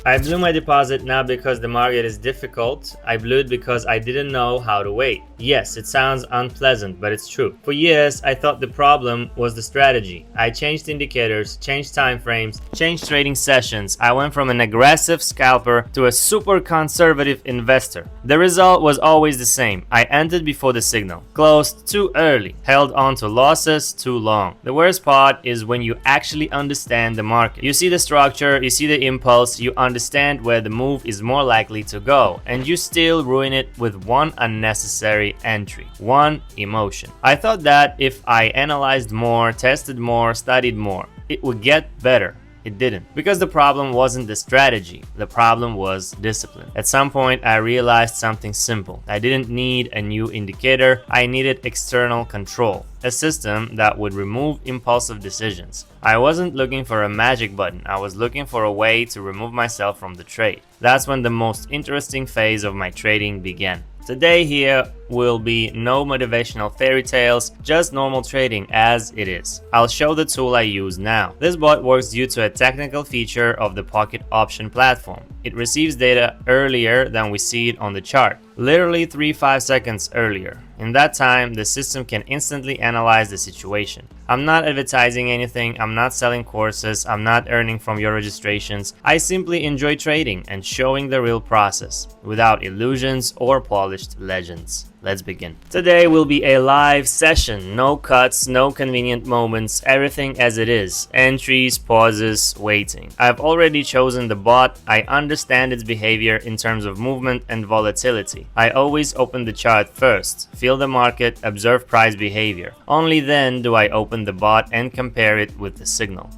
I blew my deposit not because the market is difficult, I blew it because I didn't know how to wait. Yes, it sounds unpleasant, but it's true. For years, I thought the problem was the strategy. I changed indicators, changed time frames, changed trading sessions. I went from an aggressive scalper to a super conservative investor. The result was always the same. I entered before the signal, closed too early, held on to losses too long. The worst part is when you actually understand the market. You see the structure, you see the impulse, you understand where the move is more likely to go, and you still ruin it with one unnecessary entry, one emotion. I thought that if I analyzed more, tested more, studied more, it would get better. It didn't. Because the problem wasn't the strategy, the problem was discipline. At some point, I realized something simple. I didn't need a new indicator, I needed external control. A system that would remove impulsive decisions. I wasn't looking for a magic button, I was looking for a way to remove myself from the trade. That's when the most interesting phase of my trading began. Today here will be no motivational fairy tales, just normal trading as it is. I'll show the tool I use now. This bot works due to a technical feature of the PocketOption platform. It receives data earlier than we see it on the chart, literally 3-5 seconds earlier. In that time, the system can instantly analyze the situation. I'm not advertising anything, I'm not selling courses, I'm not earning from your registrations. I simply enjoy trading and showing the real process, without illusions or polished legends. Let's begin. Today will be a live session, no cuts, no convenient moments, everything as it is. Entries, pauses, waiting. I've already chosen the bot, I understand its behavior in terms of movement and volatility. I always open the chart first, feel the market, observe price behavior. Only then do I open the bot and compare it with the signal.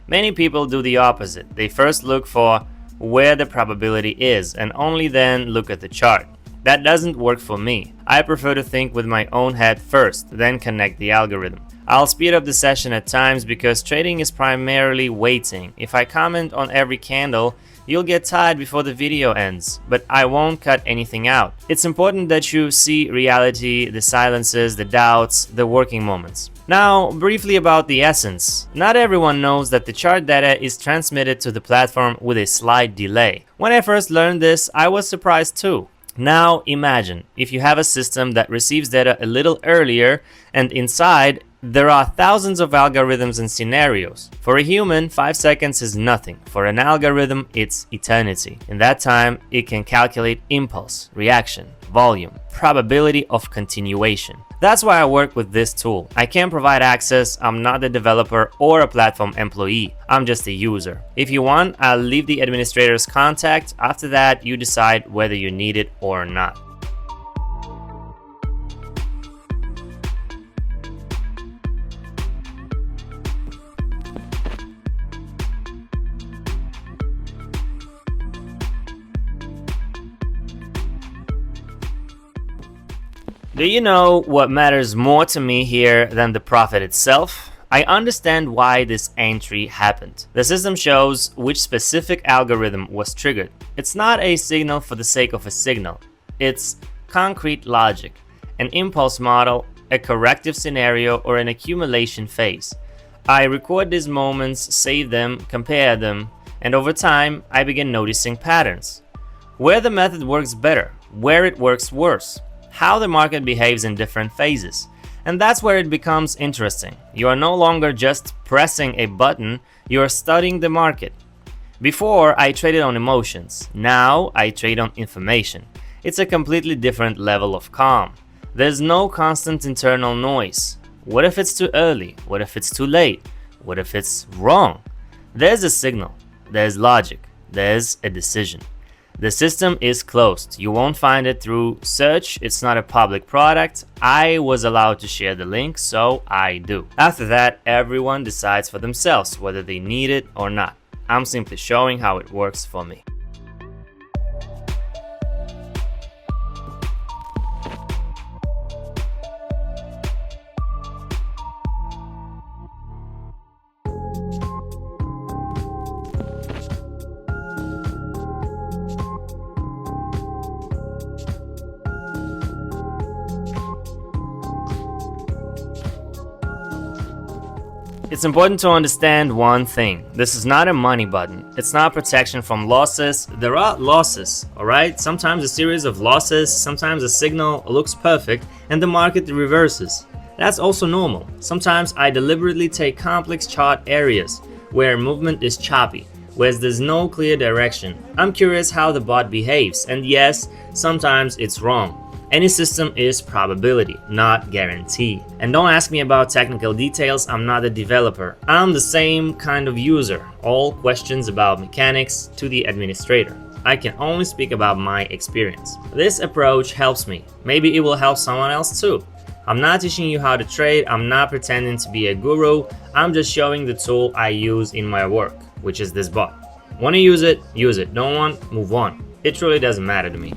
Many people do the opposite. They first look for where the probability is and only then look at the chart. That doesn't work for me. I prefer to think with my own head first, then connect the algorithm. I'll speed up the session at times because trading is primarily waiting. If I comment on every candle, you'll get tired before the video ends, but I won't cut anything out. It's important that you see reality, the silences, the doubts, the working moments. Now, briefly about the essence. Not everyone knows that the chart data is transmitted to the platform with a slight delay. When I first learned this, I was surprised too. Now imagine if you have a system that receives data a little earlier and inside there are thousands of algorithms and scenarios. For a human, 5 seconds is nothing. For an algorithm, it's eternity. In that time, it can calculate impulse, reaction, volume, probability of continuation. That's why I work with this tool. I can't provide access, I'm not a developer or a platform employee, I'm just a user. If you want, I'll leave the administrator's contact. After that, you decide whether you need it or not. Do you know what matters more to me here than the profit itself? I understand why this entry happened. The system shows which specific algorithm was triggered. It's not a signal for the sake of a signal. It's concrete logic, an impulse model, a corrective scenario, or an accumulation phase. I record these moments, save them, compare them, and over time, I begin noticing patterns. Where the method works better, where it works worse, how the market behaves in different phases. And that's where it becomes interesting. You are no longer just pressing a button, you are studying the market. Before, I traded on emotions. Now, I trade on information. It's a completely different level of calm. There's no constant internal noise. What if it's too early? What if it's too late? What if it's wrong? There's a signal. There's logic. There's a decision. The system is closed. You won't find it through search. It's not a public product. I was allowed to share the link, so I do. After that, everyone decides for themselves whether they need it or not. I'm simply showing how it works for me. It's important to understand one thing. This is not a money button. It's not protection from losses. There are losses, alright? Sometimes a series of losses, sometimes a signal looks perfect and the market reverses. That's also normal. Sometimes I deliberately take complex chart areas where movement is choppy, where there's no clear direction. I'm curious how the bot behaves, and yes, sometimes it's wrong. Any system is probability, not guarantee. And don't ask me about technical details, I'm not a developer. I'm the same kind of user. All questions about mechanics to the administrator. I can only speak about my experience. This approach helps me. Maybe it will help someone else too. I'm not teaching you how to trade, I'm not pretending to be a guru, I'm just showing the tool I use in my work, which is this bot. Want to use it? Use it. Don't want? Move on. It truly doesn't matter to me.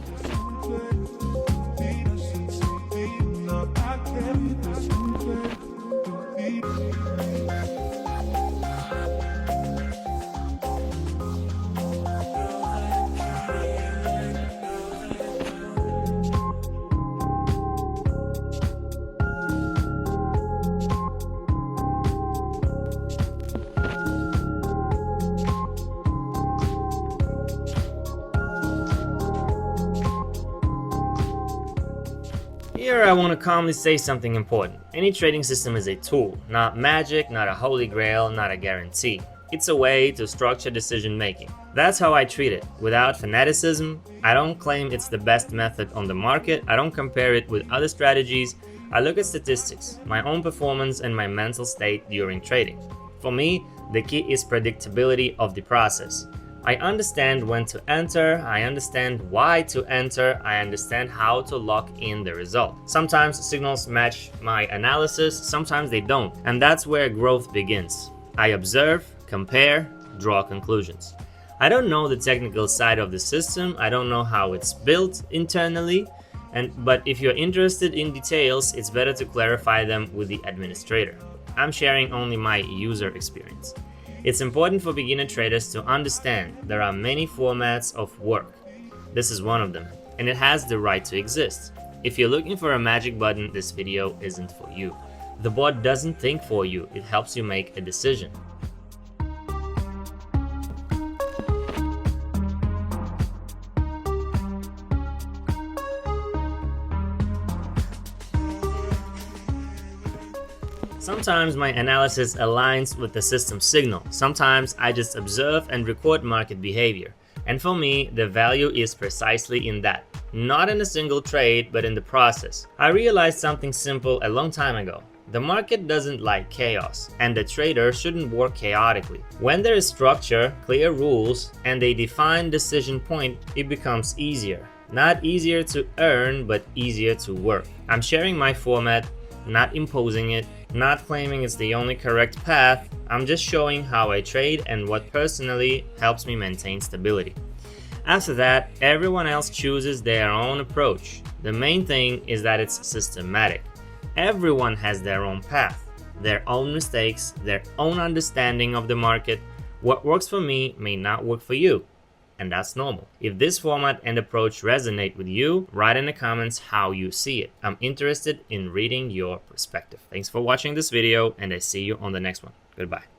Here I want to calmly say something important. Any trading system is a tool, not magic, not a holy grail, not a guarantee. It's a way to structure decision making. That's how I treat it, without fanaticism. I don't claim it's the best method on the market, I don't compare it with other strategies. I look at statistics, my own performance and my mental state during trading. For me, the key is predictability of the process. I understand when to enter, I understand why to enter, I understand how to lock in the result. Sometimes signals match my analysis, sometimes they don't, and that's where growth begins. I observe, compare, draw conclusions. I don't know the technical side of the system, I don't know how it's built internally, but if you're interested in details, it's better to clarify them with the administrator. I'm sharing only my user experience. It's important for beginner traders to understand there are many formats of work. This is one of them, and it has the right to exist. If you're looking for a magic button, this video isn't for you. The bot doesn't think for you, it helps you make a decision. Sometimes my analysis aligns with the system signal. Sometimes I just observe and record market behavior. And for me, the value is precisely in that. Not in a single trade, but in the process. I realized something simple a long time ago. The market doesn't like chaos, and the trader shouldn't work chaotically. When there is structure, clear rules, and a defined decision point, it becomes easier. Not easier to earn, but easier to work. I'm sharing my format, not imposing it, not claiming it's the only correct path. I'm just showing how I trade and what personally helps me maintain stability. After that, everyone else chooses their own approach. The main thing is that it's systematic. Everyone has their own path, their own mistakes, their own understanding of the market. What works for me may not work for you. And that's normal. If this format and approach resonate with you, write in the comments how you see it. I'm interested in reading your perspective. Thanks for watching this video, and I see you on the next one. Goodbye.